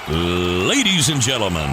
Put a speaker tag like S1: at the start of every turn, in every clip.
S1: Ladies and gentlemen,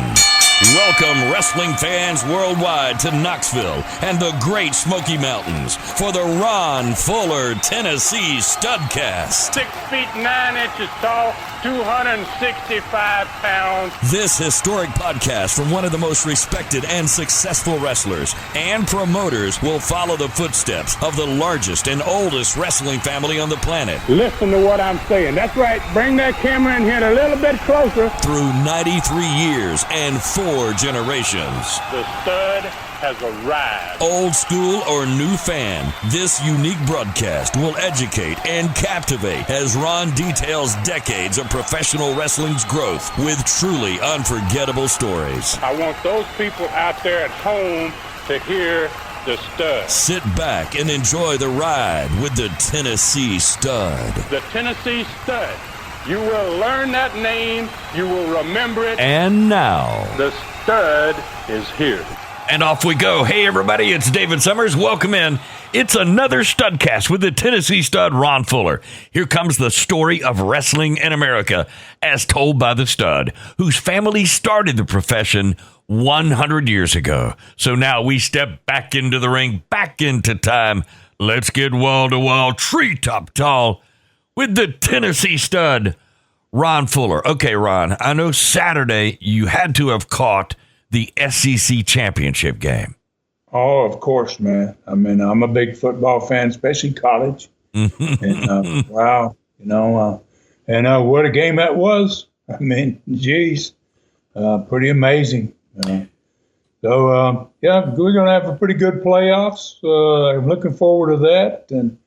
S1: welcome wrestling fans worldwide to Knoxville and the Great Smoky Mountains for the Ron Fuller, Tennessee Studcast.
S2: 6 feet 9 inches tall, 265 pounds.
S1: This historic podcast from one of the most respected and successful wrestlers and promoters will follow the footsteps of the largest and oldest wrestling family on the planet.
S2: Listen to what I'm saying. That's right. Bring that camera in here a little bit closer.
S1: Through 93 years and 4 generations.
S2: The stud has arrived.
S1: Old school or new fan, this unique broadcast will educate and captivate as Ron details decades of professional wrestling's growth with truly unforgettable stories.
S2: I want those people out there at home to hear the stud.
S1: Sit back and enjoy the ride with the Tennessee Stud.
S2: The Tennessee Stud. You will learn that name. You will remember it.
S1: And now,
S2: the stud is here.
S1: And off we go. Hey, everybody, it's David Summers. Welcome in. It's another Studcast with the Tennessee Stud, Ron Fuller. Here comes the story of wrestling in America, as told by the stud, whose family started the profession 100 years ago. So now we step back into the ring, back into time. Let's get wall-to-wall, treetop tall with the Tennessee Stud, Ron Fuller. Okay, Ron, I know Saturday you had to have caught the SEC championship game.
S3: Oh, of course, man. I mean, I'm a big football fan, especially college. And wow, and what a game that was. I mean, geez, pretty amazing. Yeah, we're going to have a pretty good playoffs. I'm looking forward to that. And,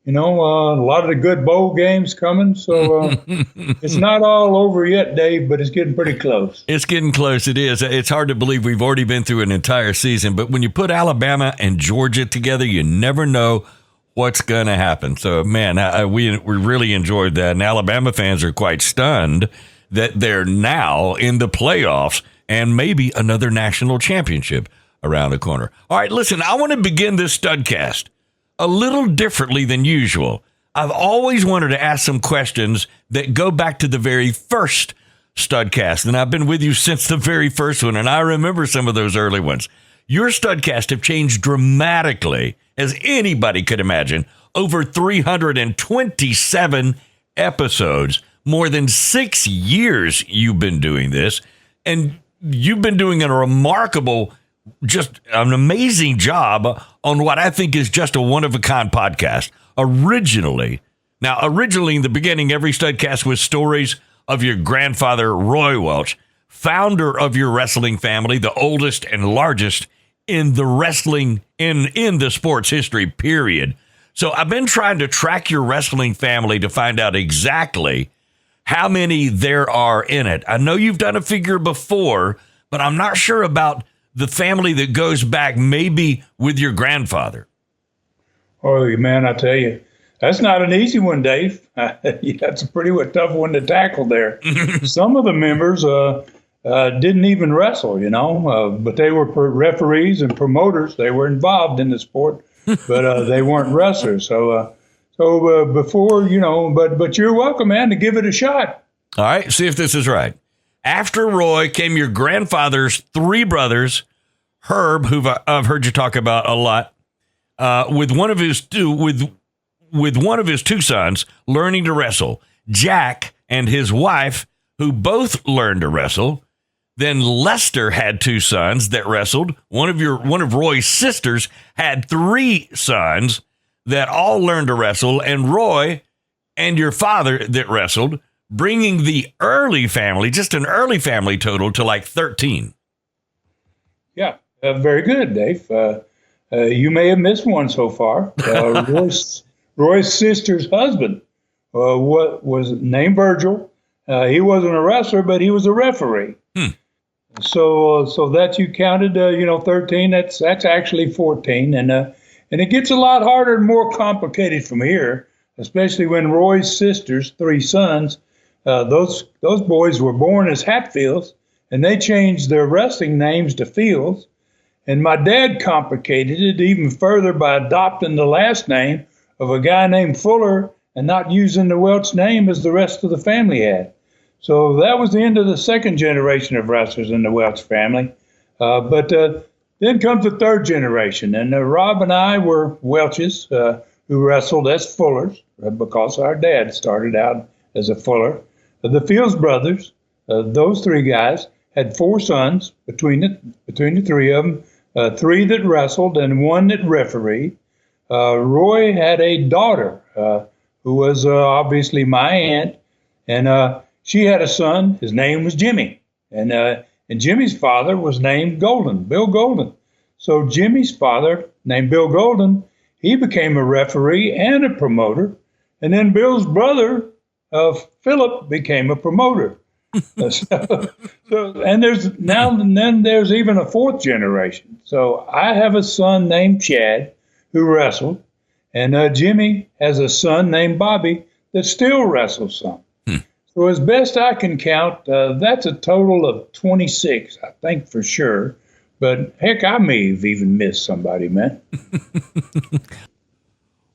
S3: a lot of the good bowl games coming. So it's not all over yet, Dave, but it's getting pretty close.
S1: It's getting close. It is. It's hard to believe we've already been through an entire season. But when you put Alabama and Georgia together, you never know what's going to happen. So, man, we really enjoyed that. And Alabama fans are quite stunned that they're now in the playoffs and maybe another national championship around the corner. All right, listen, I want to begin this Studcast a little differently than usual. I've always wanted to ask some questions that go back to the very first Studcast, and I've been with you since the very first one, and I remember some of those early ones. Your Studcast have changed dramatically, as anybody could imagine, over 327 episodes, more than 6 years you've been doing this, and you've been doing a remarkable, just an amazing job on what I think is just a one-of-a-kind podcast. Originally in the beginning, every Studcast was stories of your grandfather, Roy Welch, founder of your wrestling family, the oldest and largest in the wrestling, in the sports history, period. So I've been trying to track your wrestling family to find out exactly how many there are in it. I know you've done a figure before, but I'm not sure about the family that goes back maybe with your grandfather.
S3: Oh, man, I tell you, that's not an easy one, Dave. That's a pretty tough one to tackle there. Some of the members didn't even wrestle, but they were referees and promoters. They were involved in the sport, but they weren't wrestlers. So before, but you're welcome, man, to give it a shot.
S1: All right, see if this is right. After Roy came your grandfather's 3 brothers, Herb, who I've heard you talk about a lot, with one of his 2 sons learning to wrestle, Jack and his wife, who both learned to wrestle. Then Lester had 2 sons that wrestled. One of Roy's sisters had 3 sons that all learned to wrestle, and Roy and your father that wrestled, bringing the early family, just an early family total, to like 13.
S3: Yeah, very good, Dave. You may have missed one so far. Roy's sister's husband was named Virgil. He wasn't a wrestler, but he was a referee. So that you counted, 13. That's actually 14, and it gets a lot harder and more complicated from here, especially when Roy's sisters, 3 sons. Those boys were born as Hatfields, and they changed their wrestling names to Fields. And my dad complicated it even further by adopting the last name of a guy named Fuller and not using the Welch name as the rest of the family had. So that was the end of the second generation of wrestlers in the Welch family. But then comes the third generation, and Rob and I were Welches who wrestled as Fullers because our dad started out as a Fuller. The Fields brothers, those three guys, had four sons between the three of them, three that wrestled and one that refereed. Roy had a daughter who was obviously my aunt, and she had a son. His name was Jimmy, and Jimmy's father was named Golden, Bill Golden. So Jimmy's father, named Bill Golden, he became a referee and a promoter, and then Bill's brother, Philip, became a promoter. And there's even a fourth generation. So I have a son named Chad who wrestled, and Jimmy has a son named Bobby that still wrestles some. So as best I can count, that's a total of 26, I think for sure. But heck, I may have even missed somebody, man.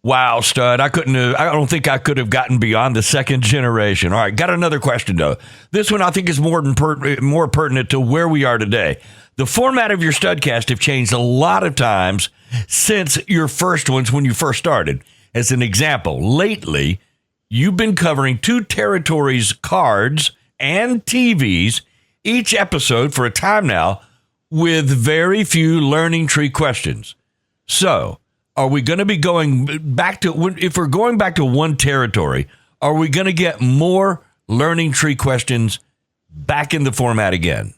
S1: Wow, Stud. I don't think I could have gotten beyond the second generation. All right, got another question, though. This one I think is more pertinent to where we are today. The format of your Studcast have changed a lot of times since your first ones when you first started. As an example, lately, you've been covering two territories' cards and TVs each episode for a time now with very few learning tree questions. So, are we going to be going back to, if we're going back to one territory, are we going to get more learning tree questions back in the format again?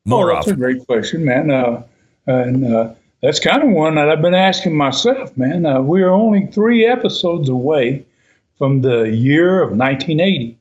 S1: More
S3: that's
S1: often.
S3: a great question, man. And that's kind of one that I've been asking myself, man. We are only 3 episodes away from the year of 1980.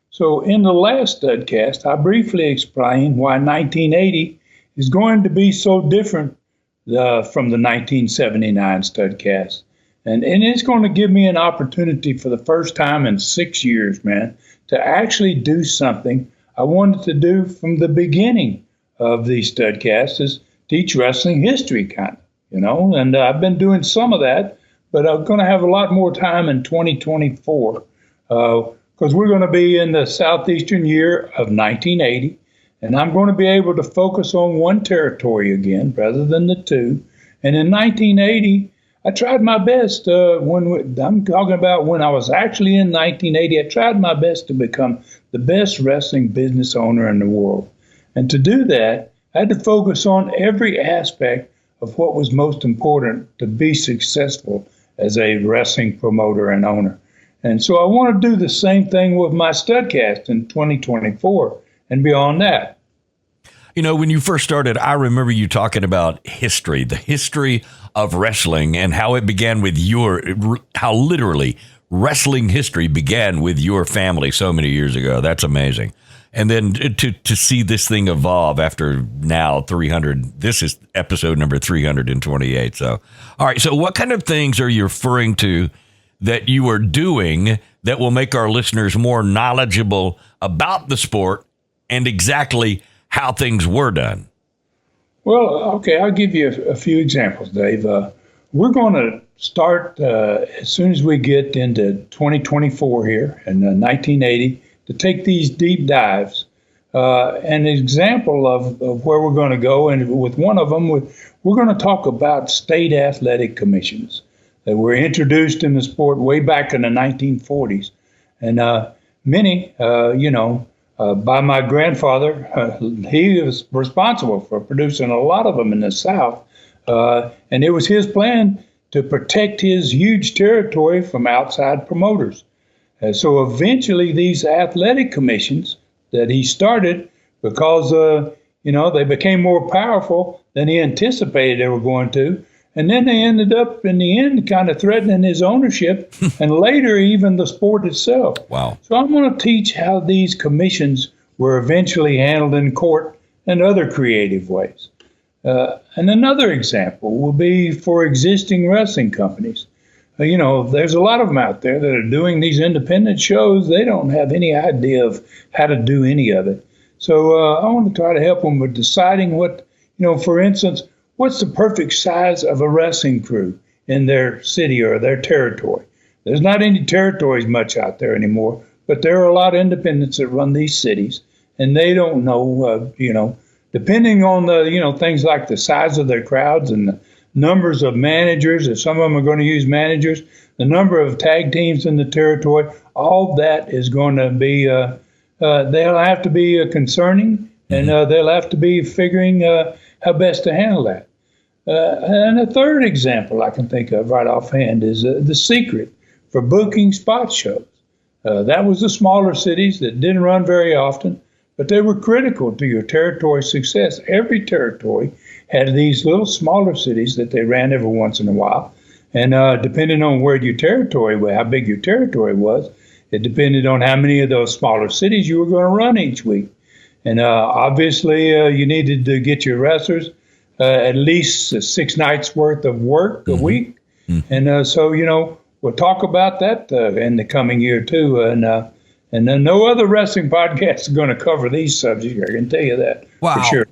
S3: So in the last Studcast, I briefly explained why 1980 is going to be so different from the 1979 Studcast. And it's going to give me an opportunity for the first time in 6 years, man, to actually do something I wanted to do from the beginning of the Studcast, is teach wrestling history, kind of, and I've been doing some of that, but I'm going to have a lot more time in 2024 because we're going to be in the Southeastern year of 1980. And I'm going to be able to focus on one territory again rather than the two. And in 1980, I tried my best. I'm talking about when I was actually in 1980, I tried my best to become the best wrestling business owner in the world. And to do that, I had to focus on every aspect of what was most important to be successful as a wrestling promoter and owner. And so I want to do the same thing with my Studcast in 2024 and beyond that.
S1: When you first started, I remember you talking about history, the history of wrestling, and how it began with how literally wrestling history began with your family so many years ago. That's amazing. And then to see this thing evolve after now 300, this is episode number 328. So, all right. So what kind of things are you referring to that you are doing that will make our listeners more knowledgeable about the sport and exactly how things were done?
S3: Well, okay, I'll give you a few examples, Dave. We're going to start as soon as we get into 2024 here in 1980 to take these deep dives. An example of where we're going to go, and with one of them, we're going to talk about state athletic commissions that were introduced in the sport way back in the 1940s. And many, by my grandfather, he was responsible for producing a lot of them in the South. And it was his plan to protect his huge territory from outside promoters. So eventually these athletic commissions that he started, because, they became more powerful than he anticipated they were going to. And then they ended up, in the end, kind of threatening his ownership and later even the sport itself.
S1: Wow.
S3: So I'm going to teach how these commissions were eventually handled in court and other creative ways. And another example will be for existing wrestling companies. There's a lot of them out there that are doing these independent shows. They don't have any idea of how to do any of it. So I want to try to help them with deciding what, for instance, what's the perfect size of a wrestling crew in their city or their territory? There's not any territories much out there anymore, but there are a lot of independents that run these cities, and they don't know, depending on the, things like the size of their crowds and the numbers of managers, if some of them are going to use managers, the number of tag teams in the territory, all that is going to be, they'll have to be concerning, and they'll have to be figuring how best to handle that. And a third example I can think of right offhand is the secret for booking spot shows. That was the smaller cities that didn't run very often, but they were critical to your territory success. Every territory had these little smaller cities that they ran every once in a while. And depending on where your territory was, how big your territory was, it depended on how many of those smaller cities you were going to run each week. And obviously, you needed to get your wrestlers at least 6 nights worth of work a week. And so, we'll talk about that in the coming year, too. And then no other wrestling podcast is going to cover these subjects. I can tell you that for sure.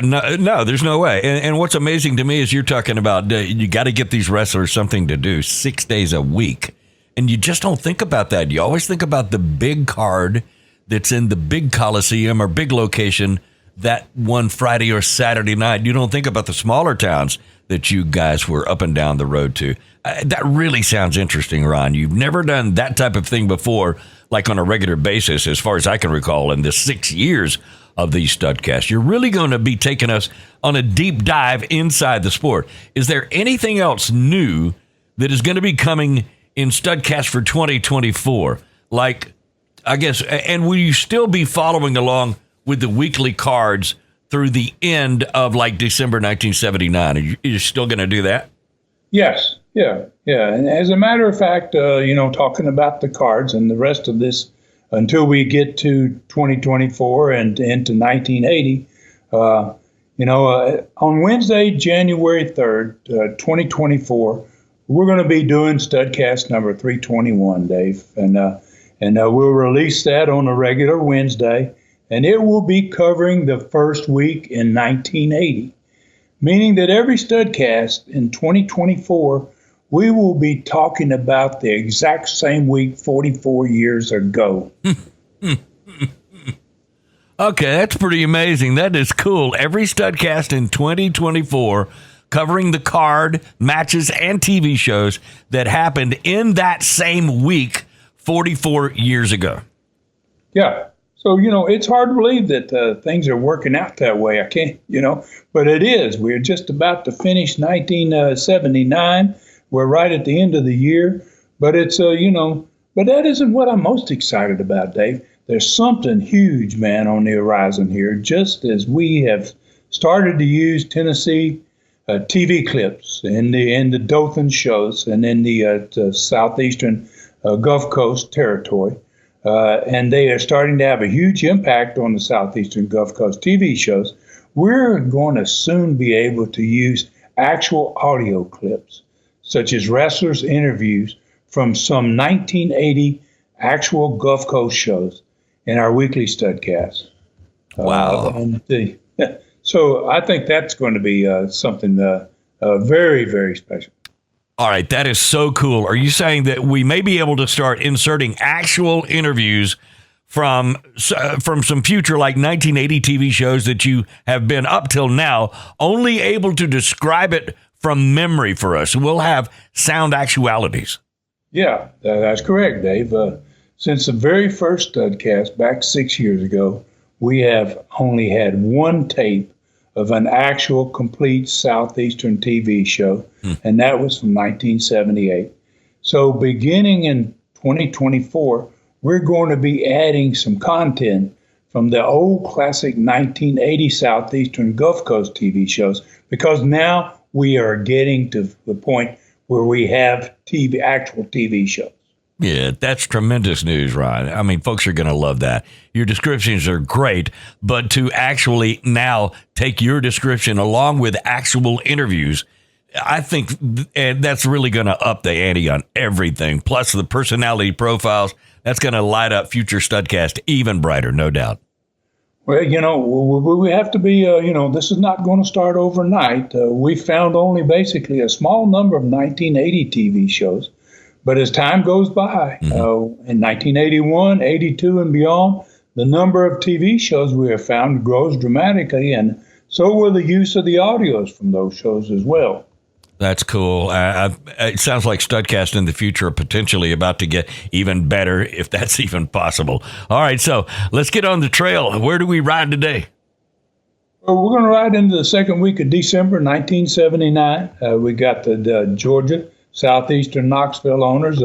S1: No, there's no way. And what's amazing to me is you're talking about you got to get these wrestlers something to do 6 days a week. And you just don't think about that. You always think about the big card that's in the big Coliseum or big location that one Friday or Saturday night. You don't think about the smaller towns that you guys were up and down the road to. That really sounds interesting, Ron. You've never done that type of thing before, like on a regular basis, as far as I can recall, in the 6 years of these Studcasts. You're really going to be taking us on a deep dive inside the sport. Is there anything else new that is going to be coming in Studcast for 2024? Like, I guess, and will you still be following along with the weekly cards through the end of like December 1979? Are you still going to do that?
S3: Yes. Yeah. And as a matter of fact, talking about the cards and the rest of this until we get to 2024 and into 1980, on Wednesday, January 3rd, 2024, we're going to be doing Studcast number 321, Dave. And we'll release that on a regular Wednesday. And it will be covering the first week in 1980, meaning that every Studcast in 2024, we will be talking about the exact same week 44 years ago.
S1: Okay, that's pretty amazing. That is cool. Every Studcast in 2024 covering the card, matches, and TV shows that happened in that same week 44 years ago.
S3: Yeah. So, it's hard to believe that things are working out that way. I can't, but it is. We're just about to finish 1979. We're right at the end of the year. But it's, but that isn't what I'm most excited about, Dave. There's something huge, man, on the horizon here, just as we have started to use Tennessee TV clips in the Dothan shows and in the Southeastern Gulf Coast territory. And they are starting to have a huge impact on the Southeastern Gulf Coast TV shows. We're going to soon be able to use actual audio clips, such as wrestlers' interviews from some 1980 actual Gulf Coast shows in our weekly Studcast.
S1: Wow.
S3: So I think that's going to be something very, very special.
S1: All right, that is so cool. Are you saying that we may be able to start inserting actual interviews from some future like 1980 TV shows that you have been up till now only able to describe it from memory for us? We'll have sound actualities. Yeah,
S3: that's correct, Dave. Since the very first Studcast back 6 years ago, we have only had one tape of an actual complete Southeastern TV show, and that was from 1978. So beginning in 2024, we're going to be adding some content from the old classic 1980 Southeastern Gulf Coast TV shows, because now we are getting to the point where we have actual TV shows.
S1: Yeah, that's tremendous news, Ron. I mean, folks are going to love that. Your descriptions are great, but to actually now take your description along with actual interviews, I think that's really going to up the ante on everything. Plus the personality profiles, that's going to light up future Studcast even brighter, no doubt.
S3: Well, we have to be, this is not going to start overnight. We found only basically a small number of 1980 TV shows. But as time goes by, in 1981, 82, and beyond, the number of TV shows we have found grows dramatically, and so will the use of the audios from those shows as well.
S1: That's cool. It sounds like Studcast in the future are potentially about to get even better, if that's even possible. All right, so let's get on the trail. Where do we ride today?
S3: Well, we're going to ride into the second week of December 1979. We got the Georgia Southeastern Knoxville owners.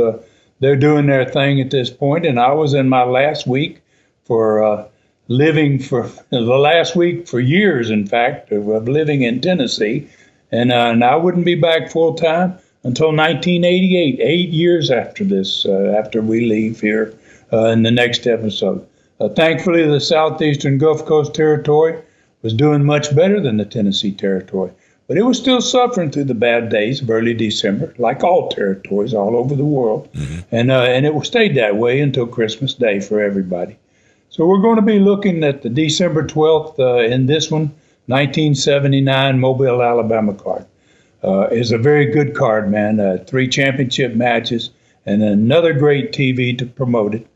S3: They're doing their thing at this point, and I was in my last week for living for the last week for years, in fact, of living in Tennessee. And I wouldn't be back full time until 1988, 8 years after this, after we leave here in the next episode. Thankfully, the Southeastern Gulf Coast Territory was doing much better than the Tennessee Territory, but it was still suffering through the bad days of early December, like all territories all over the world. And it stayed that way until Christmas Day for everybody. So we're going to be looking at the December 12th in this one, 1979 Mobile, Alabama card. Is a very good card, man. 3 championship matches and another great TV to promote it.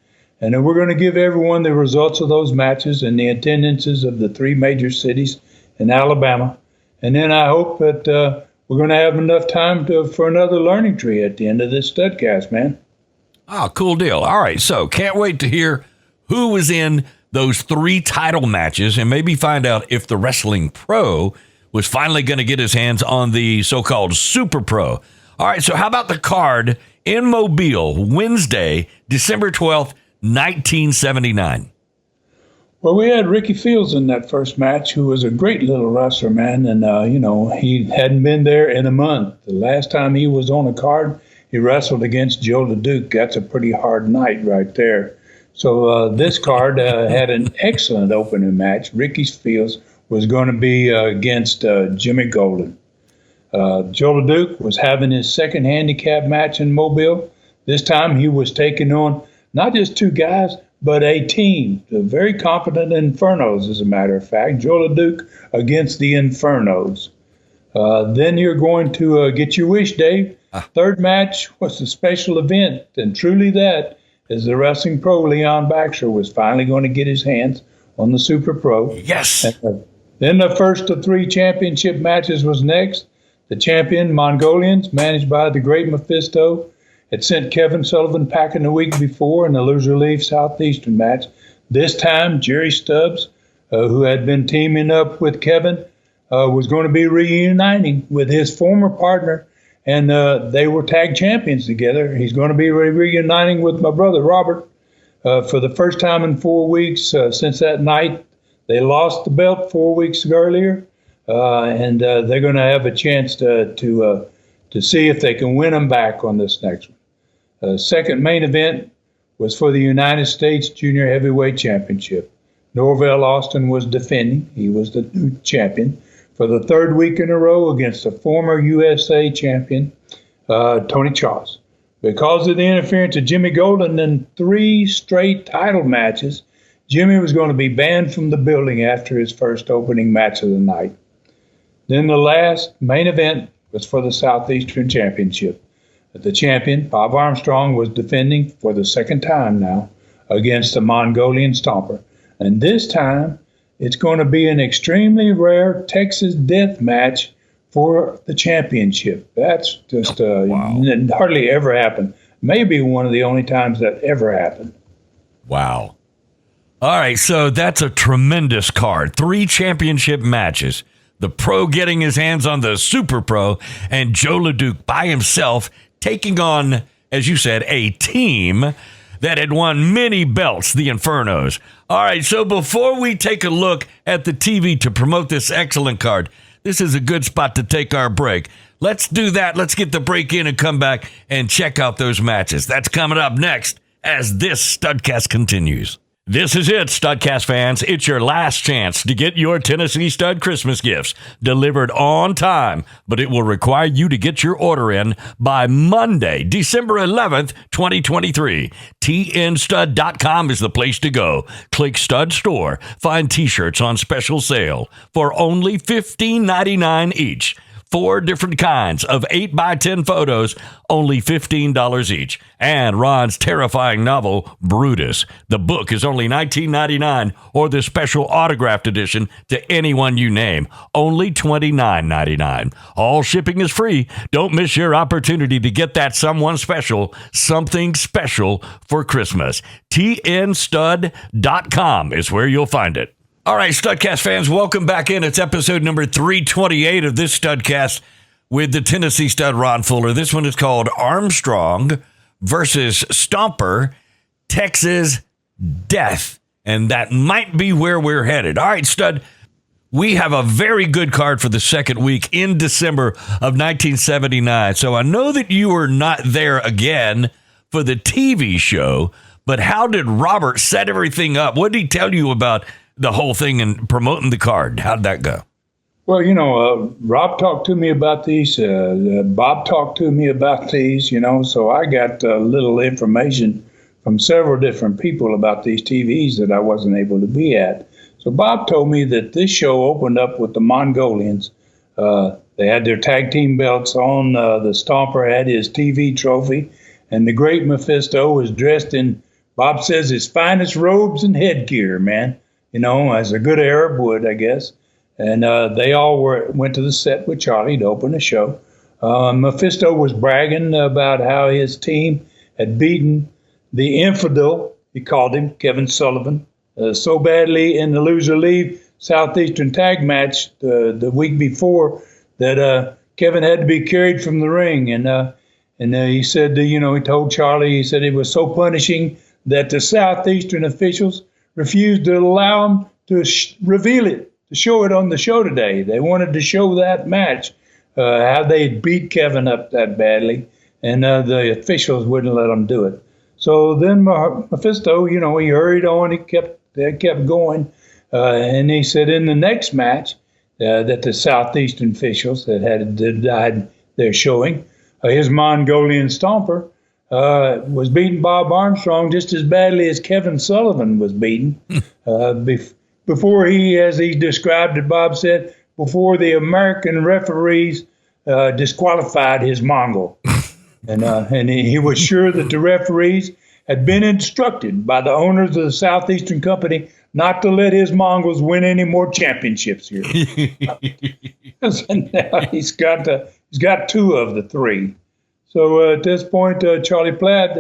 S3: And then we're going to give everyone the results of those matches and the attendances of the 3 major cities in Alabama. And then I hope that we're going to have enough time for another learning tree at the end of this Studcast, man.
S1: Oh, cool deal. All right, so can't wait to hear who was in those 3 title matches and maybe find out if the Wrestling Pro was finally going to get his hands on the so-called Super Pro. All right, so how about the card in Mobile, Wednesday, December 12th, 1979?
S3: Well, we had Ricky Fields in that first match, who was a great little wrestler, man. And, he hadn't been there in a month. The last time he was on a card, he wrestled against Joe Leduc. That's a pretty hard night right there. So this card had an excellent opening match. Ricky Fields was going to be against Jimmy Golden. Joe Leduc was having his second handicap match in Mobile. This time he was taking on not just 2 guys, but a team, the very competent Infernos, as a matter of fact. Joe Leduc against the Infernos. Then you're going to get your wish, Dave. Third match was a special event, and truly that, as the Wrestling Pro Leon Baxter was finally going to get his hands on the Super Pro.
S1: Yes.
S3: Then the first of 3 championship matches was next. The champion Mongolians, managed by the great Mephisto, had sent Kevin Sullivan packing the week before in the loser leave Southeastern match. This time, Jerry Stubbs, who had been teaming up with Kevin, was going to be reuniting with his former partner, and they were tag champions together. He's going to be reuniting with my brother, Robert, for the first time in 4 weeks since that night. They lost the belt 4 weeks earlier, and they're going to have a chance to see if they can win them back on this next one. Second main event was for the United States Junior Heavyweight Championship. Norvell Austin was defending. He was the new champion for the 3rd week in a row against the former USA champion, Tony Charles. Because of the interference of Jimmy Golden in 3 straight title matches, Jimmy was going to be banned from the building after his first opening match of the night. Then the last main event was for the Southeastern Championship. The champion, Bob Armstrong, was defending for the 2nd time now against the Mongolian Stomper. And this time, it's going to be an extremely rare Texas death match for the championship. That's just hardly ever happened. Maybe one of the only times that ever happened.
S1: Wow. All right, so that's a tremendous card. 3 championship matches. The Pro getting his hands on the Super Pro, and Joe Leduc by himself taking on, as you said, a team that had won many belts, the Infernos. All right, so before we take a look at the TV to promote this excellent card, this is a good spot to take our break. Let's do that. Let's get the break in and come back and check out those matches. That's coming up next as this Studcast continues. This is it, Studcast fans. It's your last chance to get your Tennessee Stud Christmas gifts delivered on time, but it will require you to get your order in by Monday, December 11th, 2023. TNstud.com is the place to go. Click Stud Store. Find T-shirts on special sale for only $15.99 each. 4 different kinds of 8x10 photos, only $15 each. And Ron's terrifying novel, Brutus. The book is only $19.99, or the special autographed edition to anyone you name, only $29.99. All shipping is free. Don't miss your opportunity to get that someone special, something special for Christmas. TNStud.com is where you'll find it. All right, Studcast fans, welcome back in. It's episode number 328 of this Studcast with the Tennessee stud Ron Fuller. This one is called Armstrong versus Stomper, Texas Death. And that might be where we're headed. All right, Stud, we have a very good card for the second week in December of 1979. So I know that you were not there again for the TV show, but how did Robert set everything up? What did he tell you about the whole thing and promoting the card? How'd that go?
S3: Well, Rob talked to me about these. Bob talked to me about these, so I got a little information from several different people about these TVs that I wasn't able to be at. So Bob told me that this show opened up with the Mongolians. They had their tag team belts on. The Stomper had his TV trophy, and the great Mephisto was dressed in, Bob says, his finest robes and headgear, man. As a good Arab would, I guess. And they all went to the set with Charlie to open the show. Mephisto was bragging about how his team had beaten the infidel, he called him, Kevin Sullivan, so badly in the loser leave Southeastern tag match the week before that Kevin had to be carried from the ring. And he said, he told Charlie, he said it was so punishing that the Southeastern officials refused to allow him to reveal it, to show it on the show today. They wanted to show that match, how they beat Kevin up that badly, and the officials wouldn't let them do it. So then Mephisto, he hurried on, he kept going, and he said in the next match that the Southeastern officials that had denied their showing, his Mongolian Stomper was beating Bob Armstrong just as badly as Kevin Sullivan was beaten. Before he, as he described it, Bob said, before the American referees disqualified his Mongol. And he was sure that the referees had been instructed by the owners of the Southeastern Company not to let his Mongols win any more championships here. And now he's got 2 of the 3. So at this point, Charlie Platt,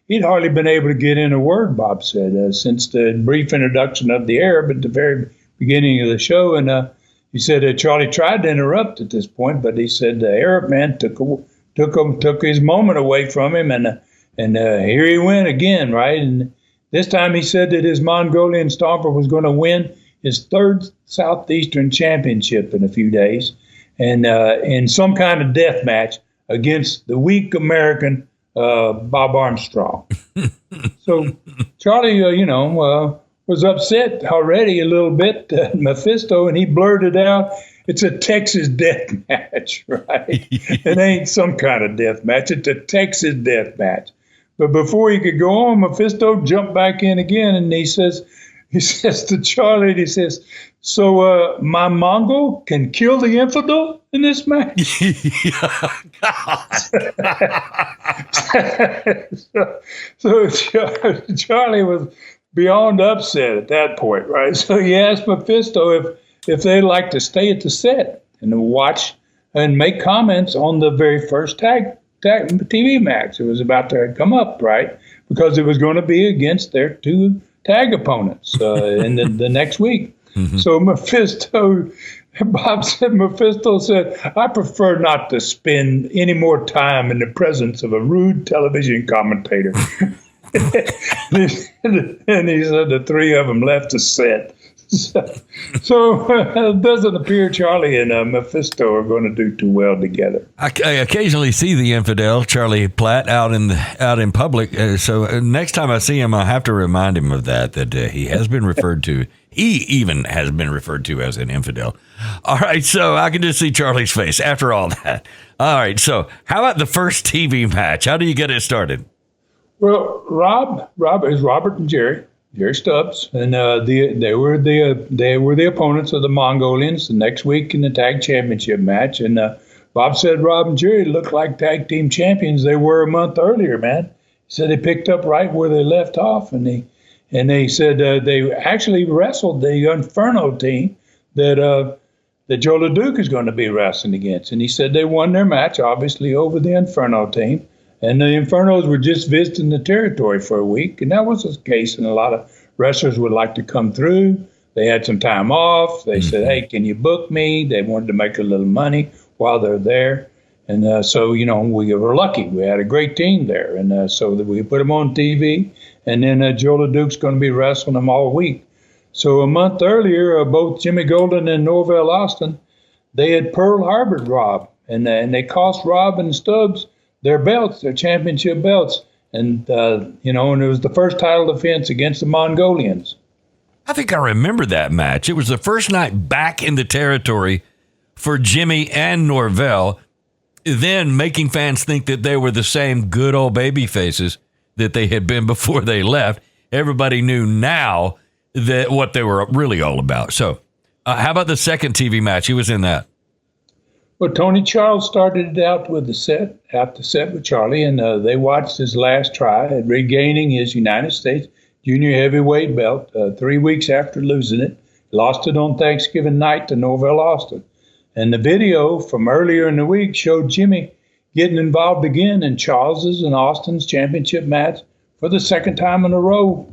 S3: he'd hardly been able to get in a word, Bob said, since the brief introduction of the Arab at the very beginning of the show. And he said Charlie tried to interrupt at this point, but he said the Arab man took his moment away from him, and here he went again, right? And this time he said that his Mongolian Stomper was going to win his 3rd Southeastern championship in a few days, and in some kind of death match against the weak American Bob Armstrong. So Charlie, was upset already a little bit, Mephisto, and he blurted out, "It's a Texas death match, right? It ain't some kind of death match. It's a Texas death match." But before he could go on, Mephisto jumped back in again, and he says to Charlie, he says, "So my Mongol can kill the infidel in this match?" so Charlie was beyond upset at that point, right? So he asked Mephisto if they'd like to stay at the set and watch and make comments on the very first tag TV match. It was about to come up, right? Because it was going to be against their 2 tag opponents in the next week. Mm-hmm. So Bob said, Mephisto said, "I prefer not to spend any more time in the presence of a rude television commentator." And he said the 3 of them left the set. So it doesn't appear Charlie and Mephisto are going to do too well together.
S1: I occasionally see the infidel Charlie Platt out in public. So next time I see him, I'll have to remind him of that he has been referred to. He even has been referred to as an infidel. All right, so I can just see Charlie's face after all that. All right, so how about the first TV match? How do you get it started?
S3: Well, Robert and Jerry Jerry Stubbs, and they were the opponents of the Mongolians the next week in the tag championship match. And Bob said Rob and Jerry looked like tag team champions they were a month earlier, man. He said they picked up right where they left off, and they said they actually wrestled the Inferno team that Joe Leduc is going to be wrestling against. And he said they won their match, obviously, over the Inferno team. And the Infernos were just visiting the territory for a week. And that was the case. And a lot of wrestlers would like to come through. They had some time off. They said, hey, can you book me? They wanted to make a little money while they're there. And so, we were lucky. We had a great team there. And so we put them on TV. And then Joe Leduc's going to be wrestling them all week. So a month earlier, both Jimmy Golden and Norvell Aiustin, they had Pearl Harbored Rob. And they cost Rob and Stubbs their belts, their championship belts. And, and it was the first title defense against the Mongolians.
S1: I think I remember that match. It was the first night back in the territory for Jimmy and Norvell, then making fans think that they were the same good old baby faces that they had been before they left. Everybody knew now that what they were really all about. So how about the second TV match? He was in that.
S3: Well, Tony Charles started it out with the set with Charlie, and they watched his last try at regaining his United States junior heavyweight belt 3 weeks after losing it. Lost it on Thanksgiving night to Norvell Aiustin. And the video from earlier in the week showed Jimmy getting involved again in Charles's and Austin's championship match for the second time in a row.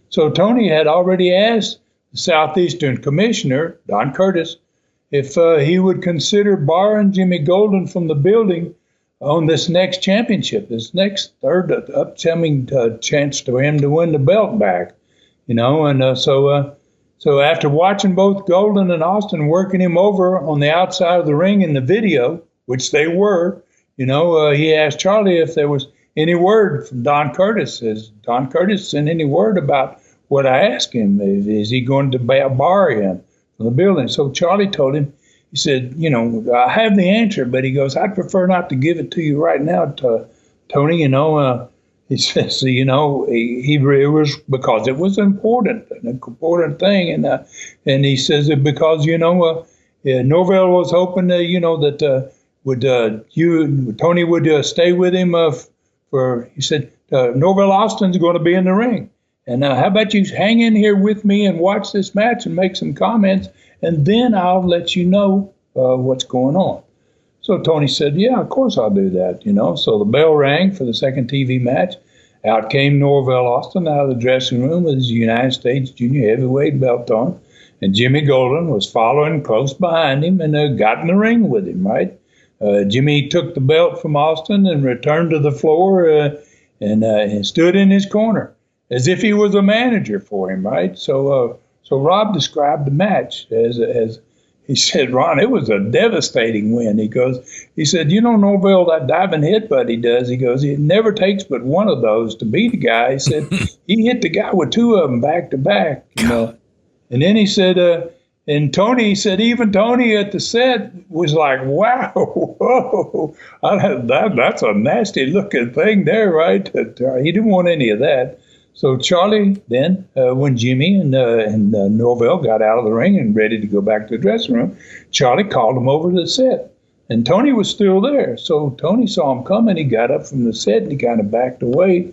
S3: So Tony had already asked the Southeastern commissioner, Don Curtis, if he would consider barring Jimmy Golden from the building on this next championship, this next third upcoming chance for him to win the belt back, So after watching both Golden and Aiustin working him over on the outside of the ring in the video, which they were, he asked Charlie if there was any word from Don Curtis. Has Don Curtis sent any word about what I asked him? Is he going to bar him from the building? So Charlie told him, he said, I have the answer, but he goes, I'd prefer not to give it to you right now, Tony. He says, it was because it was an important thing. And he says that because, Norvell was hoping, that Tony would stay with him he said, Norvell Austin's going to be in the ring. And how about you hang in here with me and watch this match and make some comments, and then I'll let you know what's going on. So Tony said, yeah, of course I'll do that, So the bell rang for the second TV match. Out came Norvell Aiustin out of the dressing room with his United States junior heavyweight belt on, and Jimmy Golden was following close behind him and got in the ring with him, right? Jimmy took the belt from Aiustin and returned to the floor and stood in his corner as if he was a manager for him, right? So Rob described the match as he said, Ron, it was a devastating win. He said, Norvell, that diving headbutt he does, he goes, it never takes but one of those to beat a guy. He said, he hit the guy with two of them back to back, And then he said, and Tony said, even Tony at the set was like, wow, whoa, that's a nasty looking thing there, right? He didn't want any of that. So Charlie then, when Jimmy and Norvell got out of the ring and ready to go back to the dressing room, Charlie called him over to the set. And Tony was still there. So Tony saw him coming. He got up from the set and he kind of backed away.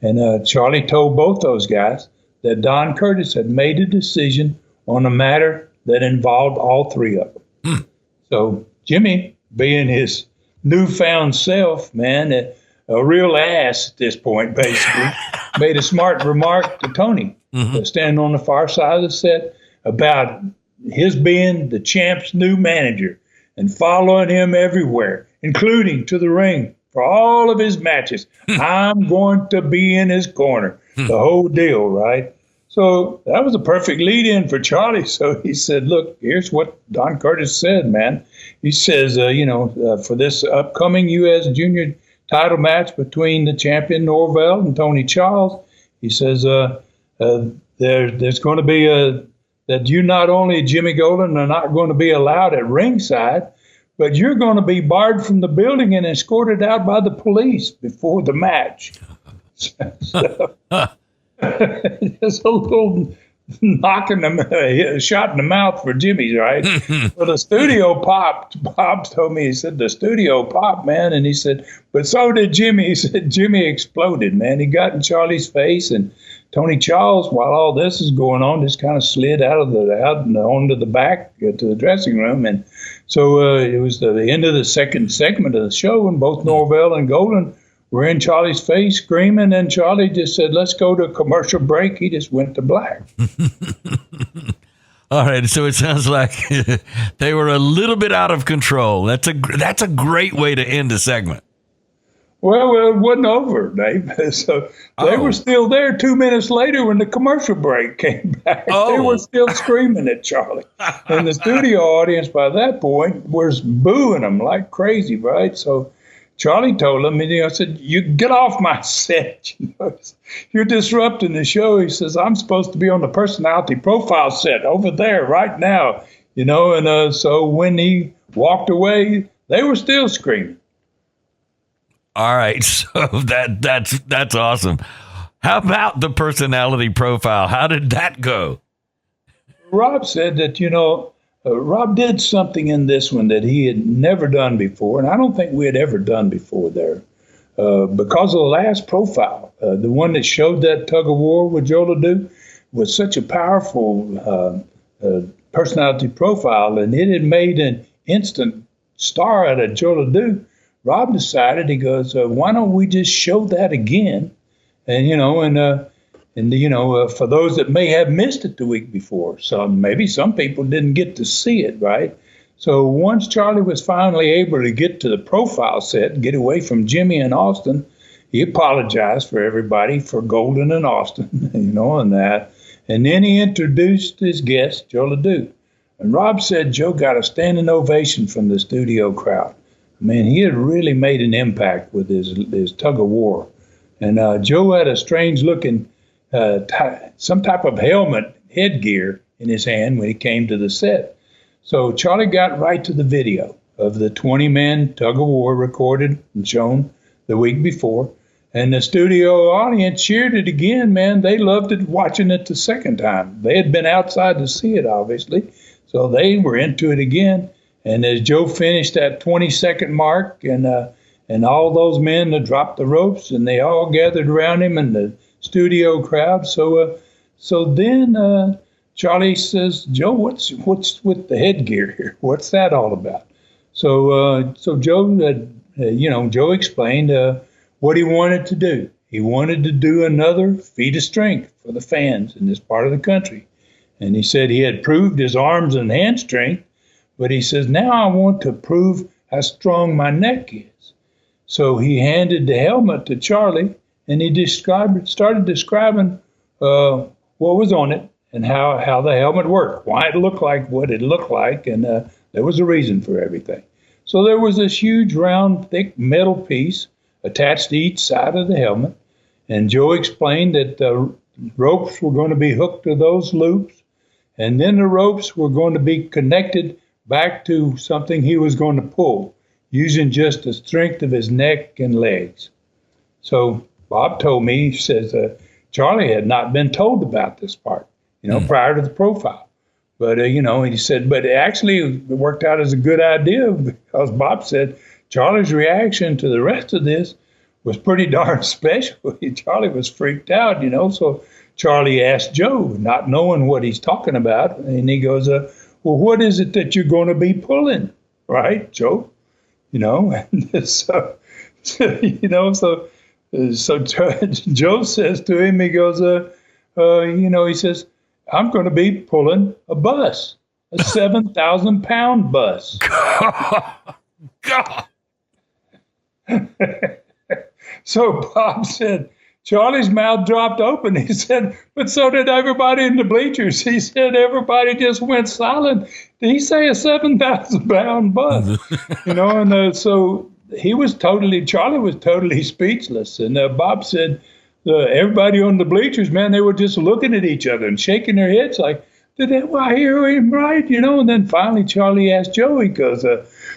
S3: And Charlie told both those guys that Don Curtis had made a decision on a matter that involved all three of them. So Jimmy, being his newfound self, man, a real ass at this point, basically, made a smart remark to Tony, standing on the far side of the set, about his being the champ's new manager and following him everywhere, including to the ring for all of his matches. I'm going to be in his corner, the whole deal, right? So that was a perfect lead-in for Charlie. So he said, look, here's what Don Curtis said, man. He says, for this upcoming U.S. junior title match between the champion Norvell and Tony Charles, he says there's going to be that you not only, Jimmy Golden, are not going to be allowed at ringside, but you're going to be barred from the building and escorted out by the police before the match. Just a little knocking them, a shot in the mouth for Jimmy's, right? Well, the studio popped. Bob told me, he said, the studio popped, man. And he said, but so did Jimmy. He said, Jimmy exploded, man. He got in Charlie's face, and Tony Charles, while all this is going on, just kind of slid out and onto the back to the dressing room. And so it was the end of the second segment of the show, and both Norvell and Golden were in Charlie's face screaming, and Charlie just said, let's go to a commercial break. He just went to black.
S1: All right, so it sounds like they were a little bit out of control. That's a great way to end a segment.
S3: Well, it wasn't over, Dave. So they were still there 2 minutes later when the commercial break came back. They were still screaming at Charlie. And the studio audience by that point was booing them like crazy, right? So Charlie told him, and said, you get off my set. You're disrupting the show. He says, I'm supposed to be on the personality profile set over there right now. And so when he walked away, they were still screaming.
S1: All right, so that's awesome. How about the personality profile? How did that go?
S3: Rob said that, Rob did something in this one that he had never done before, and I don't think we had ever done before there. Because of the last profile, the one that showed that tug of war with Joe Leduc was such a powerful personality profile, and it had made an instant star out of Joe Leduc. Rob decided, he goes, why don't we just show that again? And, for those that may have missed it the week before, so maybe some people didn't get to see it, right? So once Charlie was finally able to get to the profile set, get away from Jimmy and Austin, he apologized for everybody, for Golden and Austin, and that. And then he introduced his guest, Joe Leduc. And Rob said Joe got a standing ovation from the studio crowd. Man, he had really made an impact with his tug of war. And Joe had a strange-looking, some type of helmet headgear in his hand when he came to the set. So Charlie got right to the video of the 20-man tug of war recorded and shown the week before. And the studio audience cheered it again, man. They loved it, watching it the second time. They had been outside to see it, obviously, so they were into it again. And as Joe finished that 20-second mark, and all those men that dropped the ropes, and they all gathered around him in the studio crowd. So then Charlie says, Joe, what's with the headgear here? What's that all about? So Joe, Joe explained what he wanted to do. He wanted to do another feat of strength for the fans in this part of the country. And he said he had proved his arms and hand strength, but he says, now I want to prove how strong my neck is. So he handed the helmet to Charlie, and he started describing what was on it and how the helmet worked, why it looked like what it looked like, and there was a reason for everything. So there was this huge, round, thick metal piece attached to each side of the helmet, and Joe explained that the ropes were going to be hooked to those loops, and then the ropes were going to be connected back to something he was going to pull, using just the strength of his neck and legs. So Bob told me, he says, Charlie had not been told about this part, prior to the profile. But, he said, but actually it worked out as a good idea, because Bob said Charlie's reaction to the rest of this was pretty darn special. Charlie was freaked out, so Charlie asked Joe, not knowing what he's talking about, and he goes, well, what is it that you're going to be pulling, right, Joe? So Joe says to him, he goes, he says, I'm going to be pulling a bus, a 7,000-pound bus.
S1: God.
S3: So Bob said, Charlie's mouth dropped open. He said, but so did everybody in the bleachers. He said everybody just went silent. Did he say a 7,000-pound bus? So Charlie was totally speechless. And Bob said, everybody on the bleachers, man, they were just looking at each other and shaking their heads like, did I hear him right? And then finally Charlie asked Joe, he goes,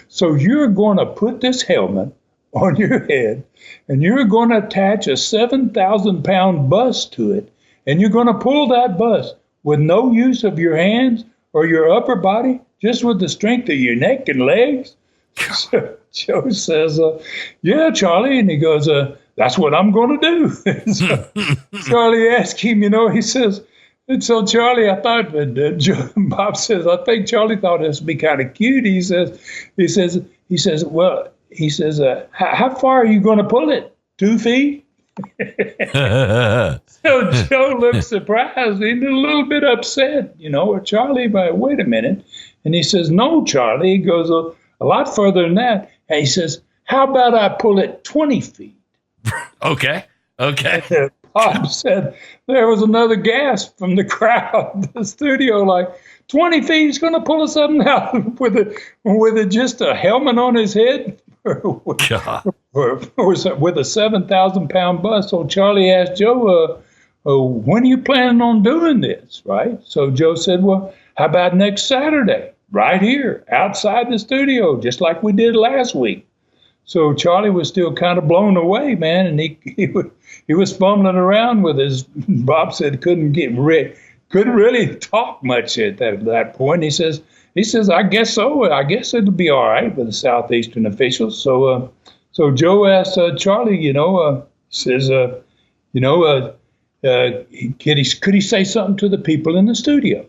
S3: so you're going to put this helmet on your head, and you're going to attach a 7,000-pound bus to it, and you're going to pull that bus with no use of your hands or your upper body, just with the strength of your neck and legs? So Joe says, yeah, Charlie. And he goes, that's what I'm going to do. So Charlie asked him, he says, and so Charlie, I thought, Bob says, I think Charlie thought this would be kind of cute. He says, how far are you going to pull it? 2 feet? So Joe looked surprised and a little bit upset, or Charlie, but wait a minute. And he says, no, Charlie. He goes, a lot further than that. And he says, how about I pull it 20 feet?
S1: Okay.
S3: Bob said there was another gasp from the crowd, the studio, like 20 feet. He's going to pull us up now with just a helmet on his head, or with a 7,000-pound bus. So Charlie asked Joe, when are you planning on doing this? Right. So Joe said, well, how about next Saturday, right here outside the studio, just like we did last week. So Charlie was still kind of blown away, man, and he was fumbling around with his. Bob said couldn't really talk much at that point. He says, I guess so. I guess it'll be all right with the Southeastern officials. So Joe asked Charlie, says, could he say something to the people in the studio?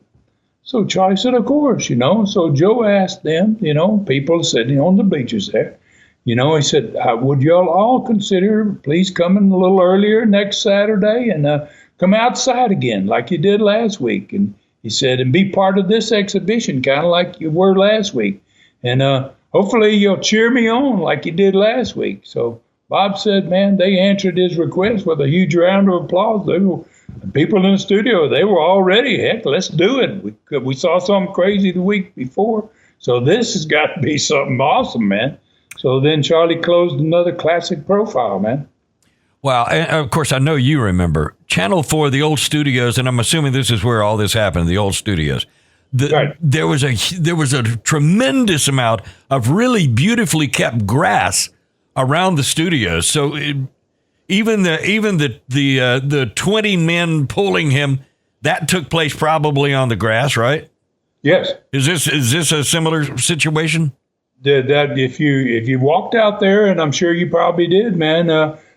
S3: So Charlie said, of course, So Joe asked them, people sitting on the bleachers there. He said, would y'all all consider please coming a little earlier next Saturday and come outside again like you did last week? And he said, and be part of this exhibition, kind of like you were last week. And hopefully you'll cheer me on like you did last week. So Bob said, man, they answered his request with a huge round of applause. People in the studio, they were all ready. Heck, let's do it. We saw something crazy the week before. So this has got to be something awesome, man. So then Charlie closed another classic profile, man.
S1: Well, and of course, I know you remember Channel 4, the old studios, and I'm assuming this is where all this happened, the old studios.
S3: Right.
S1: There was a tremendous amount of really beautifully kept grass around the studios. So even the 20 men pulling him, that took place probably on the grass, right?
S3: Yes.
S1: Is this a similar situation?
S3: That if you walked out there, and I'm sure you probably did, man,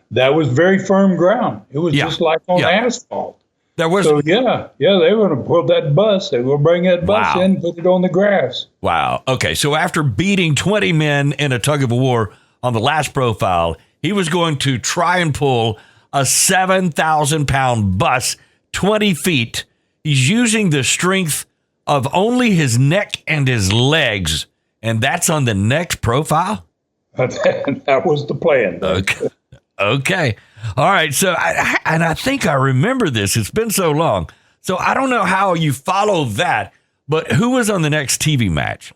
S3: that was very firm ground. It was just like on asphalt.
S1: There was.
S3: So they were going to pull that bus. They were going to bring that bus in and put it on the grass.
S1: Wow. Okay. So after beating 20 men in a tug of war on the last profile, he was going to try and pull a 7,000-pound bus 20 feet. He's using the strength of only his neck and his legs. And that's on the next profile?
S3: That was the plan.
S1: Okay. All right. So, I think I remember this. It's been so long. So, I don't know how you follow that, but who was on the next TV match?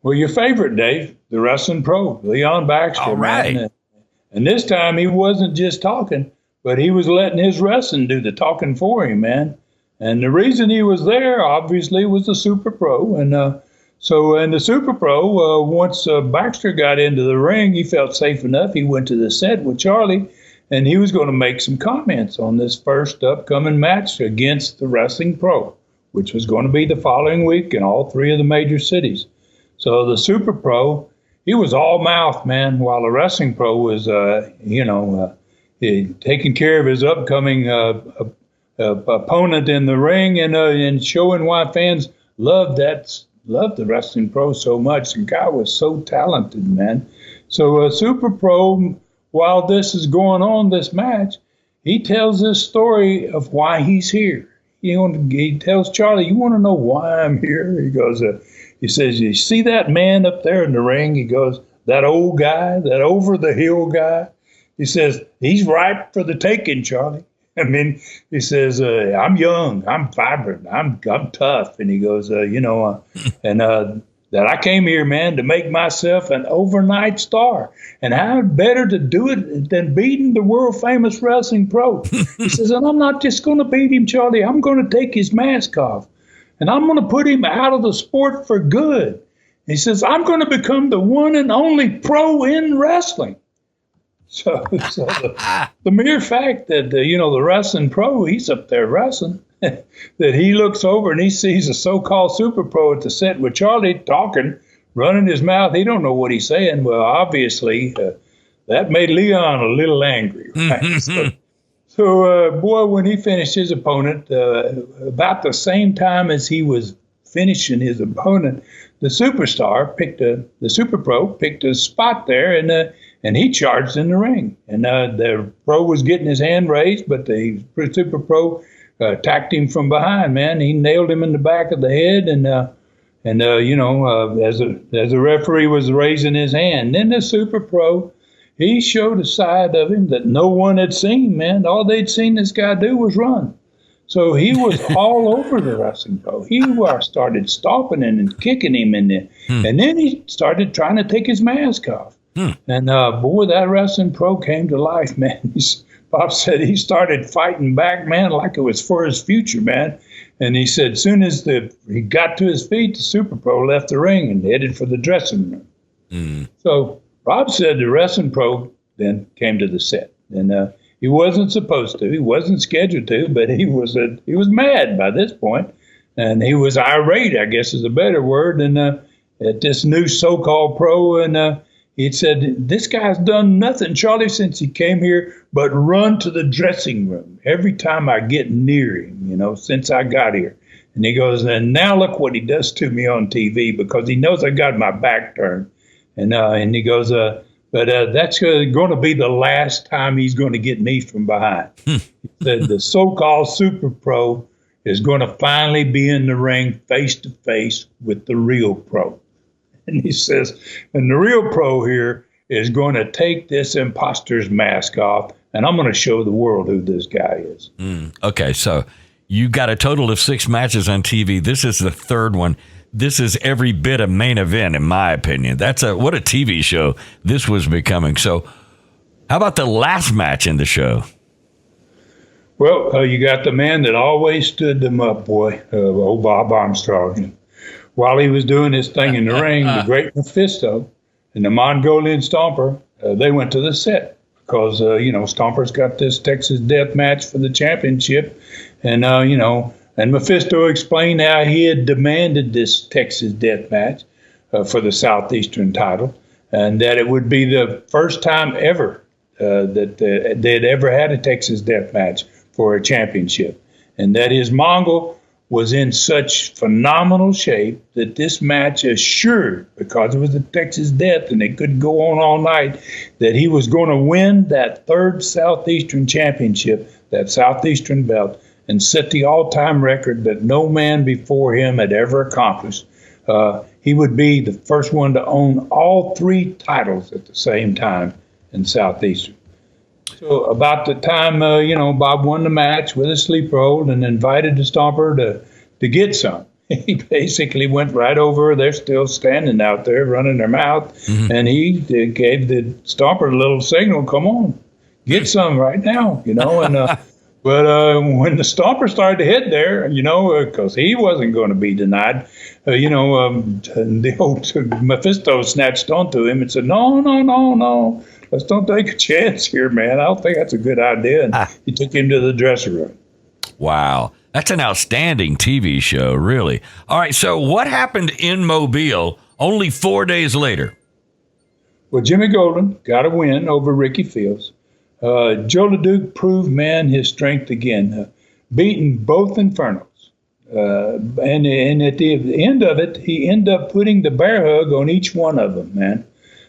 S3: Well, your favorite, Dave, the wrestling pro, Leon Baxter.
S1: All right.
S3: Man. And this time he wasn't just talking, but he was letting his wrestling do the talking for him, man. And the reason he was there, obviously, was the Super Pro. And so in the Super Pro, once Baxter got into the ring, he felt safe enough. He went to the set with Charlie, and he was going to make some comments on this first upcoming match against the Wrestling Pro, which was going to be the following week in all 3 of the major cities. So the Super Pro, he was all mouth, man, while the Wrestling Pro was, taking care of his upcoming opponent in the ring and showing why fans loved the Wrestling Pro so much. The guy was so talented, man. So Super Pro, while this is going on, this match, he tells this story of why he's here. He tells Charlie, you want to know why I'm here? He goes, he says, you see that man up there in the ring? He goes, that old guy, that over-the-hill guy? He says, he's ripe for the taking, Charlie. I mean, he says, I'm young, I'm vibrant, I'm tough. And he goes, that I came here, man, to make myself an overnight star. And how better to do it than beating the world-famous Wrestling Pro? He says, and I'm not just going to beat him, Charlie. I'm going to take his mask off. And I'm going to put him out of the sport for good. He says, I'm going to become the one and only pro in wrestling. So the mere fact that, the wrestling pro, he's up there wrestling, that he looks over and he sees a so-called super pro at the set with Charlie talking, running his mouth. He don't know what he's saying. Well, obviously, that made Leon a little angry. Right? So, boy, when he finished his opponent, about the same time as he was finishing his opponent, the superstar the super pro picked a spot there, and he charged in the ring. And the pro was getting his hand raised, but the super pro attacked him from behind. Man, he nailed him in the back of the head, as the referee was raising his hand, then the super pro, he showed a side of him that no one had seen. Man, all they'd seen this guy do was run. So he was all over the wrestling pro. He started stomping and kicking him in there. And then he started trying to take his mask off. And, boy, that wrestling pro came to life, man. Bob said he started fighting back, man, like it was for his future, man. And he said as soon as he got to his feet, the super pro left the ring and headed for the dressing room. So Rob said the wrestling pro then came to the set. And he wasn't supposed to. He wasn't scheduled to, but he was mad by this point, and he was irate, I guess is a better word, and at this new so-called pro, and he said, this guy's done nothing, Charlie, since he came here, but run to the dressing room every time I get near him, since I got here. And he goes, and now look what he does to me on TV, because he knows I got my back turned. And he goes, but that's going to be the last time he's going to get me from behind. He said the so-called super pro is going to finally be in the ring face-to-face with the real pro. And he says, and the real pro here is going to take this imposter's mask off, and I'm going to show the world who this guy is.
S1: Okay, so you got a total of 6 matches on TV. This is the third one. This is every bit a main event, in my opinion. What a TV show this was becoming. So how about the last match in the show?
S3: Well, you got the man that always stood them up, boy, old Bob Armstrong. While he was doing his thing in the ring, the great Mephisto and the Mongolian Stomper, they went to the set because, Stomper's got this Texas death match for the championship. And, and Mephisto explained how he had demanded this Texas death match for the Southeastern title, and that it would be the first time ever that they'd ever had a Texas death match for a championship, and that his Mongol was in such phenomenal shape that this match assured, because it was a Texas death and it could go on all night, that he was going to win that third Southeastern championship, that Southeastern belt, and set the all-time record that no man before him had ever accomplished. He would be the first one to own all 3 titles at the same time in Southeastern. So about the time, Bob won the match with a sleeper hold and invited the Stomper to get some. He basically went right over. They're still standing out there running their mouth. And he gave the Stomper a little signal, come on, get some right now, and but when the Stomper started to head there, because he wasn't going to be denied, the old Mephisto snatched onto him and said, no, let's don't take a chance here, man. I don't think that's a good idea. And he took him to the dressing room.
S1: Wow. That's an outstanding TV show, really. All right, so what happened in Mobile only 4 days later?
S3: Well, Jimmy Golden got a win over Ricky Fields. Joe Leduc proved, man, his strength again, beating both Infernos. And at the end of it, he ended up putting the bear hug on each one of them, man.